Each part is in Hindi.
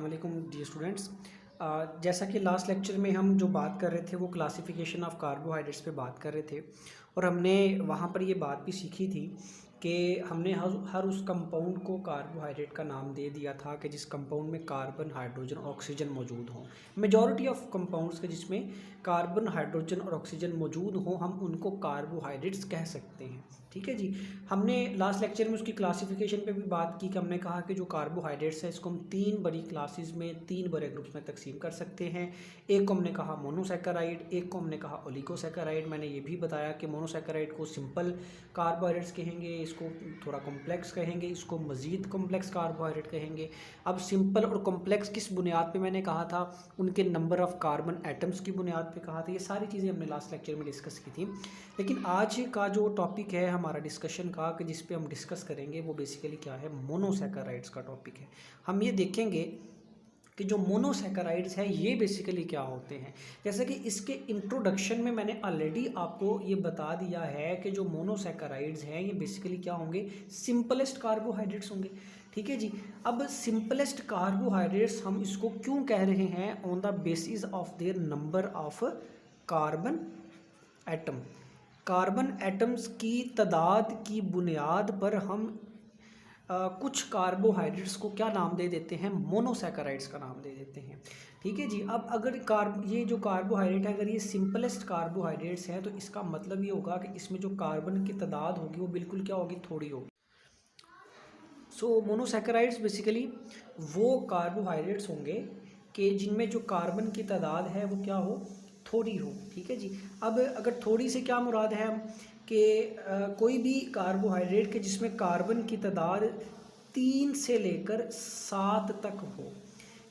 वालेकुम डियर स्टूडेंट्स। जैसा कि लास्ट लेक्चर में हम जो बात कर रहे थे वो क्लासिफिकेशन ऑफ कार्बोहाइड्रेट्स पे बात कर रहे थे और हमने वहाँ पर ये बात भी सीखी थी कि हमने हर उस कंपाउंड को कार्बोहाइड्रेट का नाम दे दिया था कि जिस कंपाउंड में कार्बन हाइड्रोजन ऑक्सीजन मौजूद हों। मेजॉरिटी ऑफ कंपाउंड्स के जिसमें कार्बन हाइड्रोजन और ऑक्सीजन मौजूद हों हम उनको कार्बोहाइड्रेट्स कह सकते हैं। ठीक है जी। हमने लास्ट लेक्चर में उसकी क्लासिफिकेशन पे भी बात की कि हमने कहा कि जो कार्बोहाइड्रेट्स है इसको हम तीन बड़ी क्लासेस में, तीन बड़े ग्रुप्स में तकसीम कर सकते हैं। एक को हमने कहा मोनोसैकेराइड, एक को हमने कहा ओलिगोसैकेराइड। मैंने ये भी बताया कि मोनोसैकेराइड को सिंपल कार्बोहाइड्रेट्स कहेंगे, इसको थोड़ा कॉम्प्लेक्स कहेंगे, इसको मज़ीद कॉम्प्लेक्स कार्बोहाइड्रेट कहेंगे। अब सिंपल और कॉम्प्लेक्स किस बुनियाद पे मैंने कहा था? उनके नंबर ऑफ़ कार्बन एटम्स की बुनियाद पे कहा था। ये सारी चीज़ें हमने लास्ट लेक्चर में डिस्कस की थी। लेकिन आज का जो टॉपिक है हमारा डिस्कशन का कि जिस पे हम डिस्कस करेंगे वो बेसिकली क्या है? मोनोसैकेराइड्स का टॉपिक है। हम ये देखेंगे कि जो मोनोसैकेराइड्स है ये बेसिकली क्या होते हैं। जैसे कि इसके इंट्रोडक्शन में मैंने ऑलरेडी आपको ये बता दिया है कि जो मोनोसैकेराइड्स हैं ये बेसिकली क्या होंगे? सिंपलेस्ट कार्बोहाइड्रेट्स होंगे। ठीक है जी। अब सिंपलेस्ट कार्बोहाइड्रेट्स हम इसको क्यों कह रहे हैं? On the basis of their number of carbon atom. Carbon atoms की तादाद की बुनियाद पर हम कुछ कार्बोहाइड्रेट्स को क्या नाम दे देते हैं? मोनोसैकेराइड्स का नाम दे देते हैं। ठीक है जी। अब अगर ये जो कार्बोहाइड्रेट है अगर ये सिंपलेस्ट कार्बोहाइड्रेट्स है तो इसका मतलब ये होगा कि इसमें जो कार्बन की तादाद होगी वो बिल्कुल क्या होगी? थोड़ी होगी। सो मोनोसैकेराइड्स बेसिकली वो कार्बोहाइड्रेट्स होंगे कि जिनमें जो कार्बन की तादाद है वो क्या हो? थोड़ी हो। ठीक है जी। अब अगर थोड़ी से क्या मुराद है हम कि कोई भी कार्बोहाइड्रेट के जिसमें कार्बन की तादाद 3 से लेकर 7 तक हो,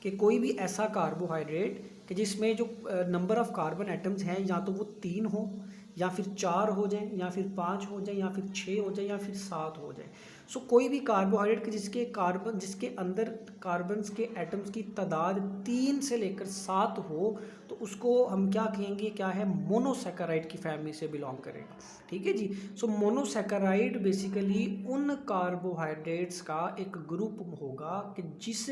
कि कोई भी ऐसा कार्बोहाइड्रेट कि जिसमें जो नंबर ऑफ़ कार्बन एटम्स हैं या तो वो 3 हो या फिर 4 हो जाए या फिर 5 हो जाए या फिर 6 हो जाए या फिर 7 हो जाए। सो कोई भी कार्बोहाइड्रेट के जिसके अंदर कार्बन्स के एटम्स की तादाद 3 से लेकर 7 हो तो उसको हम क्या कहेंगे? क्या है? मोनोसैकेराइड की फैमिली से बिलोंग करेगा। ठीक है जी। सो मोनोसैकेराइड बेसिकली उन कार्बोहाइड्रेट्स का एक ग्रुप होगा कि जिस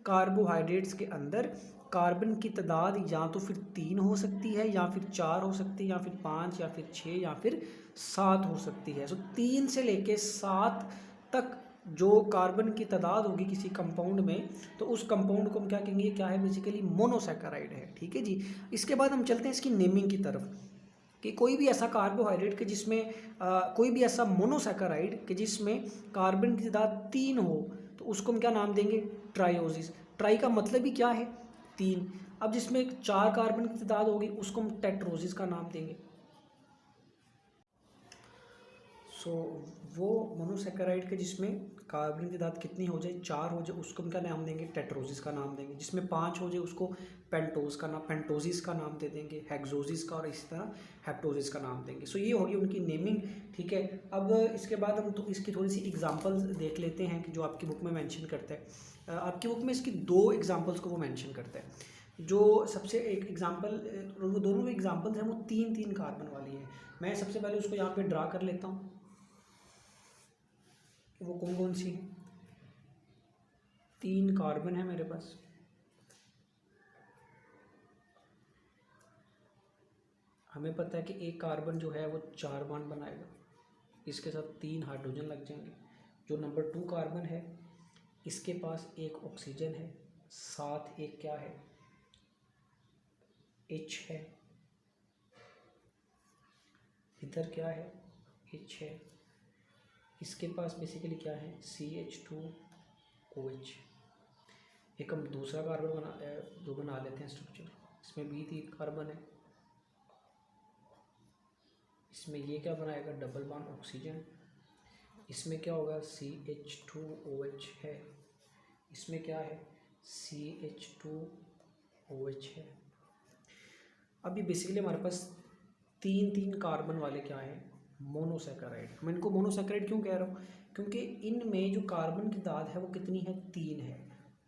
कार्बोहाइड्रेट्स के अंदर कार्बन की तादाद या तो फिर 3 हो सकती है या फिर 4 हो सकती है या फिर 5 या फिर 6 या फिर 7 हो सकती है। सो 3 से लेके 7 तक जो कार्बन की तादाद होगी किसी कंपाउंड में तो उस कंपाउंड को हम क्या कहेंगे? क्या है? बेसिकली मोनोसैकेराइड है। ठीक है जी। इसके बाद हम चलते हैं इसकी नेमिंग की तरफ कि कोई भी ऐसा कार्बोहाइड्रेट के जिसमें कोई भी ऐसा मोनोसैकेराइड कि जिसमें कार्बन की तादाद 3 हो तो उसको हम क्या नाम देंगे? ट्राइओसिस। ट्राई का मतलब ही क्या है? 3। अब जिसमें 4 कार्बन की तादाद होगी उसको हम टेट्रोसिस का नाम देंगे। सो वो मोनोसैकेराइड के जिसमें कार्बन की तादाद कितनी हो जाए? 4 हो जाए उसको हम क्या नाम देंगे? टेट्रोसिस का नाम देंगे। जिसमें 5 हो जाए उसको पेंटोसिस का नाम दे देंगे, हेक्सोसिस का, और इसी तरह हेप्टोसिस का नाम देंगे। सो ये होगी उनकी नेमिंग। ठीक है। अब इसके बाद हम तो इसकी थोड़ी सी एग्जांपल्स देख लेते हैं कि जो आपकी बुक में मेंशन करता है। आपकी बुक में इसकी 2 एग्जांपल्स को वो मेंशन करता है। जो सबसे एक एग्जांपल, वो दोनों एग्जांपल्स हैं वो 3-3 कार्बन वाली हैं। मैं सबसे पहले उसको यहाँ पे ड्रा कर लेता हूँ। वो कौन कौन सी है? 3 कार्बन है मेरे पास। हमें पता है कि एक कार्बन जो है वो 4 बॉन्ड बनाएगा, इसके साथ 3 हाइड्रोजन लग जाएंगे। जो नंबर 2 कार्बन है इसके पास एक ऑक्सीजन है, साथ एक क्या है? H है। इधर क्या है? H है। इसके पास बेसिकली क्या है? CH2OH। एक हम दूसरा कार्बन बना लेते हैं स्ट्रक्चर। इसमें भी 3 कार्बन है। इसमें ये क्या बनाएगा? Double bond oxygen. इसमें क्या होगा? CH2OH है। इसमें क्या है? CH2OH है। अब ये बेसिकली हमारे पास 3-3 कार्बन वाले क्या है? मोनोसैकेराइड। मैं इनको मोनोसैकेराइड क्यों कह रहा हूँ? क्योंकि इनमें जो कार्बन की तादाद है वो कितनी है? 3 है।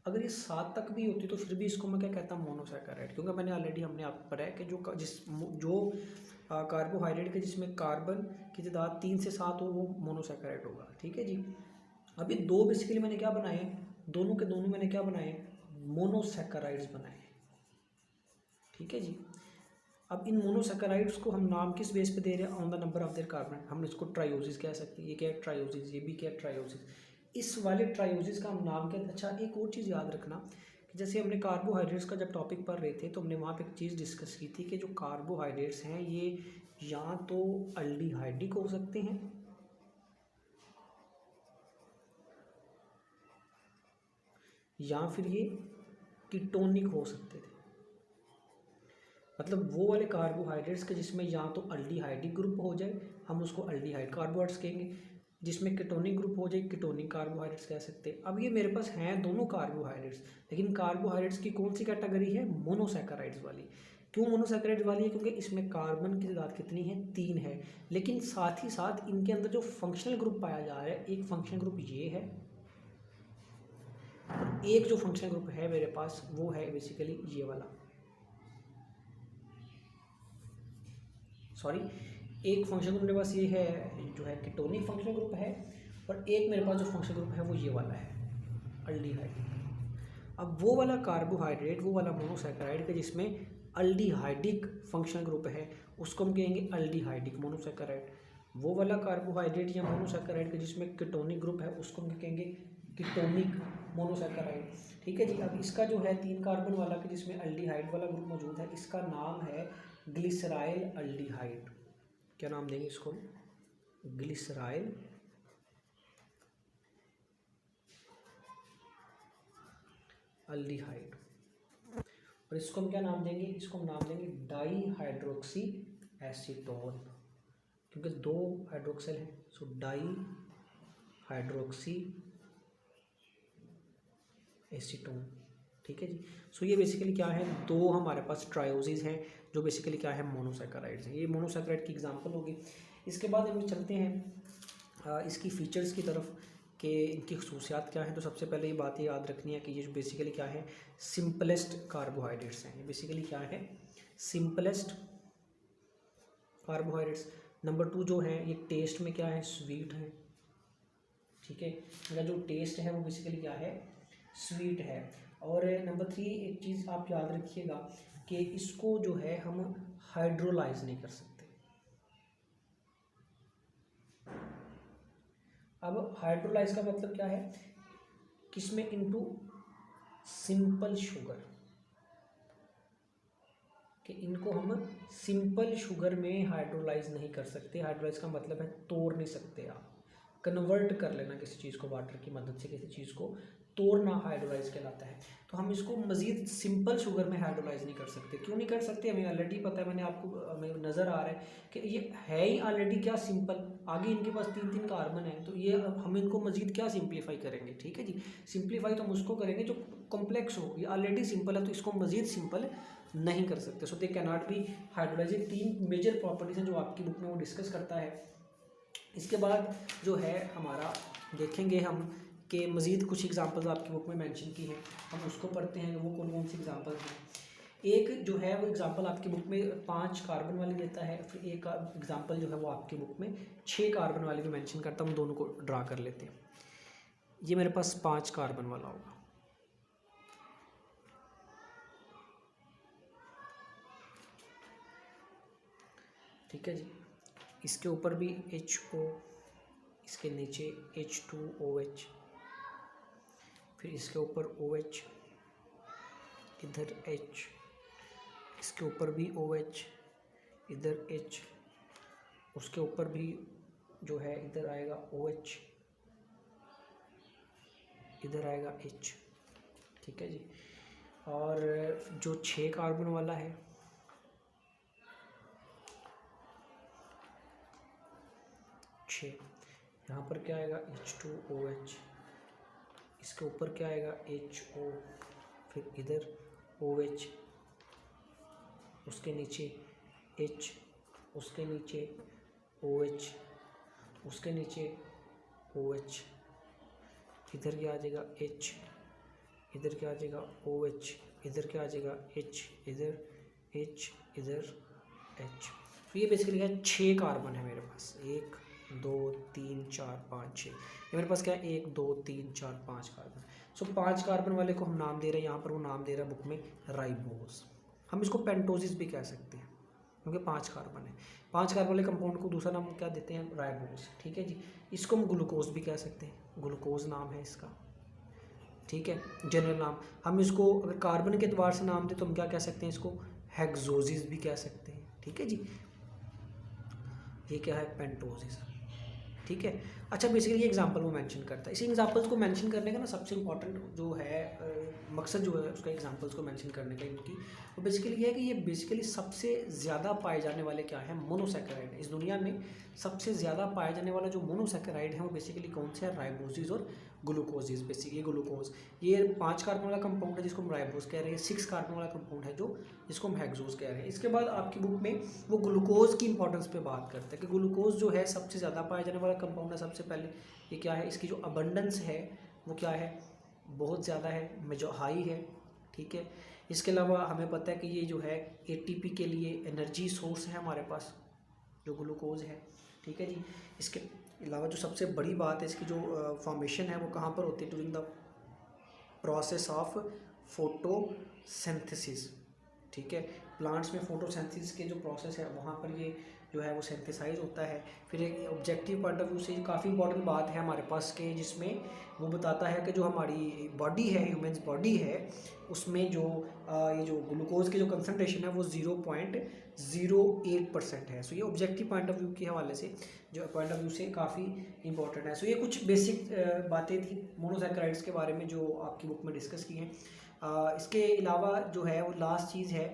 अगर ये 7 तक भी होती तो फिर भी इसको मैं क्या कहता हूँ? मोनोसैकेराइड। क्योंकि हमने आपको पढ़ा है कि जो कार्बोहाइड्रेट के जिसमें कार्बन की तादाद 3 से 7 हो वो मोनोसैकेराइड होगा। ठीक है जी। अभी 2 बेसिकली मैंने क्या बनाए? दोनों के दोनों मैंने क्या बनाए? मोनोसैकेराइड्स बनाए हैं। ठीक है जी। अब इन मोनोसैकेराइड्स को हम नाम किस बेस पे दे रहे हैं? On the number of their carbon. हम इसको ट्रायोसिस कह सकते हैं। ये क्या है? ट्रायोसिस। ये भी क्या है? ट्रायोसिस। इस वाले ट्रायोसिस का हम नाम क्या? अच्छा, एक और चीज़ याद रखना कि जैसे हमने कार्बोहाइड्रेट्स का जब टॉपिक पढ़ रहे थे तो हमने वहाँ पे एक चीज़ डिस्कस की थी कि जो कार्बोहाइड्रेट्स हैं ये या तो अल्डिहाइडिक हो सकते हैं या फिर ये कीटोनिक हो सकते थे। मतलब वो वाले कार्बोहाइड्रेट्स के जिसमें या तो अल्डिहाइडिक ग्रुप हो जाए, हम उसको अल्डिहाइड कार्बोहाइड्रेट्स कहेंगे, जिसमें कीटोनिक ग्रुप हो जाए कीटोनिक कार्बोहाइड्रेट्स कह सकते हैं। अब ये मेरे पास हैं दोनों कार्बोहाइड्रेट्स, लेकिन कार्बोहाइड्रेट्स की कौन सी कैटेगरी है? मोनोसैकेराइड्स वाली। क्यों मोनोसैकेराइड्स वाली है? क्योंकि इसमें कार्बन की तादाद कितनी है? 3 है। लेकिन साथ ही साथ इनके अंदर जो फंक्शनल ग्रुप पाया जा रहा है, एक फंक्शनल ग्रुप ये है और एक जो फंक्शनल ग्रुप है मेरे पास वो है बेसिकली ये वाला। सॉरी, एक फंक्शन ग्रुप मेरे पास ये है जो है कीटोनिक फंक्शनल ग्रुप है, और एक मेरे पास जो फंक्शनल ग्रुप है वो ये वाला है, अल्डिहाइड। अब वो वाला कार्बोहाइड्रेट, वो वाला मोनोसैकेराइड के जिसमें अल्डिहाइडिक फंक्शनल ग्रुप है उसको हम कहेंगे अल्डिहाइडिक मोनोसैकेराइड। वो वाला कार्बोहाइड्रेट या मोनोसैकेराइड के जिसमें कीटोनिक ग्रुप है उसको हम कहेंगे कीटोनिक मोनोसैकेराइड। ठीक है जी। अब इसका जो है 3 कार्बन वाला के जिसमें अल्डिहाइड वाला ग्रुप मौजूद है, इसका नाम है ग्लिसराइल अल्डिहाइड। क्या नाम देंगे इसको? Glyceryl aldehyde. और इसको हम क्या नाम देंगे? इसको हम नाम देंगे डाईहाइड्रोक्सी एसीटोन, क्योंकि 2 हाइड्रोक्सिल हैं, सो डाईहाइड्रोक्सी एसीटोन। ठीक है जी। सो ये बेसिकली क्या है? 2 हमारे पास ट्रायोसिस हैं जो बेसिकली क्या है? मोनोसैकेराइड्स हैं। ये मोनोसैकेराइड की एग्जांपल होगी। इसके बाद हम चलते हैं इसकी फीचर्स की तरफ कि इनकी खसूसियात क्या हैं। तो सबसे पहले ये बात ये याद रखनी है कि ये बेसिकली क्या है? सिंपलेस्ट कार्बोहाइड्रेट्स हैं। ये बेसिकली क्या है? Simplest carbohydrates. नंबर 2 जो है ये टेस्ट में क्या है? स्वीट है। ठीक है, इनका जो टेस्ट है वो बेसिकली क्या है? स्वीट है। और नंबर 3 एक चीज़ आप याद रखिएगा कि इसको जो है हम हाइड्रोलाइज नहीं कर सकते। अब हाइड्रोलाइज का मतलब क्या है? किसमें? इनटू सिंपल शुगर, कि इनको हम सिंपल शुगर में हाइड्रोलाइज नहीं कर सकते। हाइड्रोलाइज का मतलब है तोड़ नहीं सकते आप, कन्वर्ट कर लेना किसी चीज़ को वाटर की मदद से, किसी चीज़ को तोड़ना हाइड्रोलाइज कहलाता है। तो हम इसको मज़ीद सिंपल शुगर में हाइड्रोलाइज नहीं कर सकते। क्यों नहीं कर सकते? हमें ऑलरेडी पता है, मैंने आपको हमें नज़र आ रहा है कि ये है ही ऑलरेडी क्या? सिंपल। आगे इनके पास 3 कार्बन है, तो ये हम इनको मज़ीद क्या सिंप्लीफाई करेंगे? ठीक है जी। सिंप्लीफाई तो हम उसको करेंगे जो कॉम्प्लेक्स हो। ये ऑलरेडी सिंपल है तो इसको मज़ीद सिंपल नहीं कर सकते। So they cannot be hydrolyse. 3 major properties हैं जो आपकी बुक में वो डिस्कस करता है। इसके बाद जो है हमारा देखेंगे हम कि मज़ीद कुछ एग्जांपल्स आपकी बुक में मेंशन की हैं, हम उसको पढ़ते हैं वो कौन कौन सी एग्जांपल्स हैं। एक जो है वो एग्जांपल आपकी बुक में 5 कार्बन वाली देता है, फिर एक एग्जांपल जो है वो आपकी बुक में 6 कार्बन वाली भी मेंशन करता है। हम दोनों को ड्रा कर लेते हैं। ये मेरे पास 5 कार्बन वाला होगा। ठीक है जी। इसके ऊपर भी HO, इसके नीचे H2OH, फिर इसके ऊपर OH, इधर H, इसके ऊपर भी OH, इधर H, उसके ऊपर भी जो है इधर आएगा OH, इधर आएगा H। ठीक है जी। और जो 6 कार्बन वाला है, यहाँ पर क्या आएगा? H2OH, इसके ऊपर क्या आएगा? HO, फिर इधर OH, उसके नीचे H, उसके नीचे OH, उसके नीचे OH, इधर क्या आ जाएगा? H, इधर क्या आ जाएगा? OH, इधर क्या आ जाएगा? H, इधर H, इधर H। तो ये बेसिकली क्या है? 6 कार्बन है मेरे पास। 1 2 3 4 5 6। ये मेरे पास क्या है? 1 2 3 4 5 कार्बन। सो 5 कार्बन वाले को हम नाम दे रहे हैं, यहाँ पर वो नाम दे रहा है बुक में राइबोस। हम इसको पेंटोसिस भी कह सकते हैं क्योंकि 5 कार्बन है। 5 कार्बन वाले कंपाउंड को दूसरा नाम क्या देते हैं, राइबोस। ठीक है जी। इसको हम ग्लूकोज भी कह सकते हैं, ग्लूकोज नाम है इसका। ठीक है, जनरल नाम। हम इसको अगर कार्बन के एतबार से नाम दें तो हम क्या कह सकते हैं, इसको हेक्सोसिस भी कह सकते हैं। ठीक है जी, ये क्या है, पेंटोसिस। ठीक है। अच्छा, बेसिकली ये एग्जांपल वो मेंशन करता है। इसी एग्जांपल्स को मेंशन करने का ना सबसे इंपॉर्टेंट जो है मकसद जो है उसका एग्जांपल्स को मेंशन करने का इनकी, वो बेसिकली ये है कि ये बेसिकली सबसे ज़्यादा पाए जाने वाले क्या हैं, मोनोसैकेराइड है। इस दुनिया में सबसे ज़्यादा पाया जाने वाला जो मोनोसैकेराइड है वो बेसिकली कौन से है, राइबोसिस और ग्लूकोजिस। बेसिकली ग्लूकोज ये 5 कार्बन वाला कंपाउंड है जिसको हम राइबोस कह रहे हैं, 6 कार्बन वाला कंपाउंड है जो जिसको हम हेक्सोस कह रहे हैं। इसके बाद आपकी बुक में वो ग्लूकोज की इंपॉर्टेंस पे बात करते हैं कि ग्लूकोज जो है सबसे ज़्यादा पाया जाने वाला कंपाउंड है। सबसे पहले ये क्या है, इसकी जो अबंडेंस है वो क्या है, बहुत ज़्यादा है, जो हाई है। ठीक है। इसके अलावा हमें पता है कि ये जो है एटीपी के लिए एनर्जी सोर्स है हमारे पास, जो ग्लूकोज है। ठीक है जी। इसके अलावा जो सबसे बड़ी बात है, इसकी जो फॉर्मेशन है वो कहाँ पर होती है, during the process of photosynthesis. ठीक है, प्लांट्स में फोटोसिंथेसिस के जो प्रोसेस है वहाँ पर ये जो है वो सिंथेसाइज होता है। फिर एक ऑब्जेक्टिव पॉइंट ऑफ व्यू से काफ़ी इंपॉर्टेंट बात है हमारे पास के, जिसमें वो बताता है कि जो हमारी बॉडी है, ह्यूमन्स बॉडी है, उसमें जो ये जो ग्लूकोज की जो कंसनट्रेशन है वो 0.08% है। सो ये ऑब्जेक्टिव पॉइंट ऑफ व्यू के हवाले से, जो पॉइंट ऑफ व्यू से काफ़ी इंपॉर्टेंट है। सो ये कुछ बेसिक बातें थी मोनोसैकेराइड्स के बारे में जो आपकी बुक में डिस्कस की हैं। इसके अलावा जो है वो लास्ट चीज़ है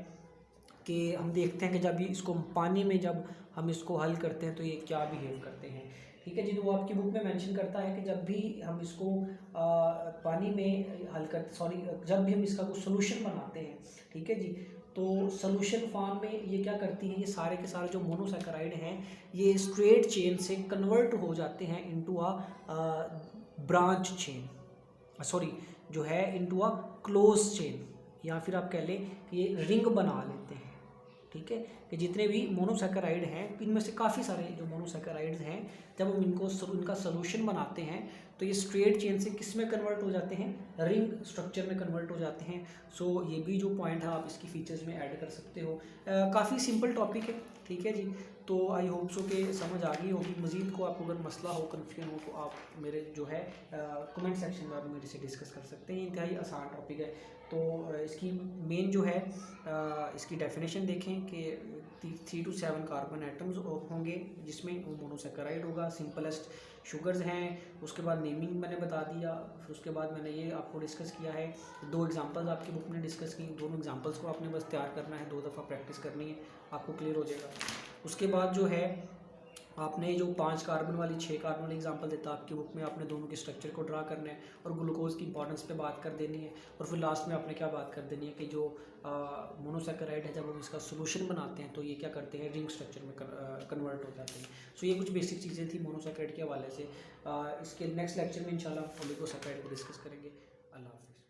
कि हम देखते हैं कि जब इसको पानी में जब हम इसको हल करते हैं तो ये क्या बिहेव करते हैं। ठीक है जी। तो वो आपकी बुक में मेंशन करता है कि जब भी हम इसको पानी में हल करते जब भी हम इसका कुछ सोल्यूशन बनाते हैं, ठीक है जी, तो सोल्यूशन फॉर्म में ये क्या करती हैं, ये सारे के सारे जो मोनोसैकेराइड हैं ये स्ट्रेट चेन से कन्वर्ट हो जाते हैं इनटू अ ब्रांच चेन, जो है इनटू अ क्लोज चेन, या फिर आप कह लें कि ये रिंग बना लेते हैं। ठीक है, कि जितने भी मोनोसैकेराइड हैं इनमें से काफ़ी सारे जो मोनोसैकेराइड्स हैं जब हम इनका सोल्यूशन बनाते हैं तो ये स्ट्रेट चेन से किस में कन्वर्ट हो जाते हैं, रिंग स्ट्रक्चर में कन्वर्ट हो जाते हैं। सो ये भी जो पॉइंट है आप इसकी फीचर्स में ऐड कर सकते हो। काफ़ी सिंपल टॉपिक है। ठीक है जी। तो आई होप सो कि समझ आ गई होगी। मज़ीद को आपको अगर मसला हो, कन्फ्यूजन हो तो आप मेरे जो है कमेंट सेक्शन में आप मेरे से डिस्कस कर सकते हैं। इंतहाई आसान टॉपिक है। तो इसकी मेन जो है इसकी डेफिनेशन देखें कि 3 to 7 कार्बन एटम्स होंगे जिसमें वो मोनोसैकेराइड होगा, सिंपलेस्ट शुगर्स हैं। उसके बाद नेमिंग मैंने बता दिया, फिर उसके बाद मैंने ये आपको डिस्कस किया है। 2 एग्जांपल्स आपकी बुक में डिस्कस की, दोनों एग्जांपल्स को आपने बस तैयार करना है, 2 दफ़ा प्रैक्टिस करनी है, आपको क्लियर हो जाएगा। उसके बाद जो है आपने जो 5 कार्बन वाली 6 कार्बन वाली एग्जांपल देता आपकी बुक में, आपने दोनों के स्ट्रक्चर को ड्रा करना है और ग्लूकोज की इंपॉर्टेंस पे बात कर देनी है। और फिर लास्ट में आपने क्या बात कर देनी है कि जो मोनोसैकेराइड है जब हम इसका सोल्यूशन बनाते हैं तो ये क्या करते हैं, रिंग स्ट्रक्चर में कन्वर्ट हो जाते हैं। सो ये कुछ बेसिक चीज़ें थी मोनोसैकेराइड के हवाले से। इसके नेक्स्ट लेक्चर में इंशाल्लाह ओलिगोसैकेराइड को डिस्कस करेंगे। अल्लाह हाफिज़।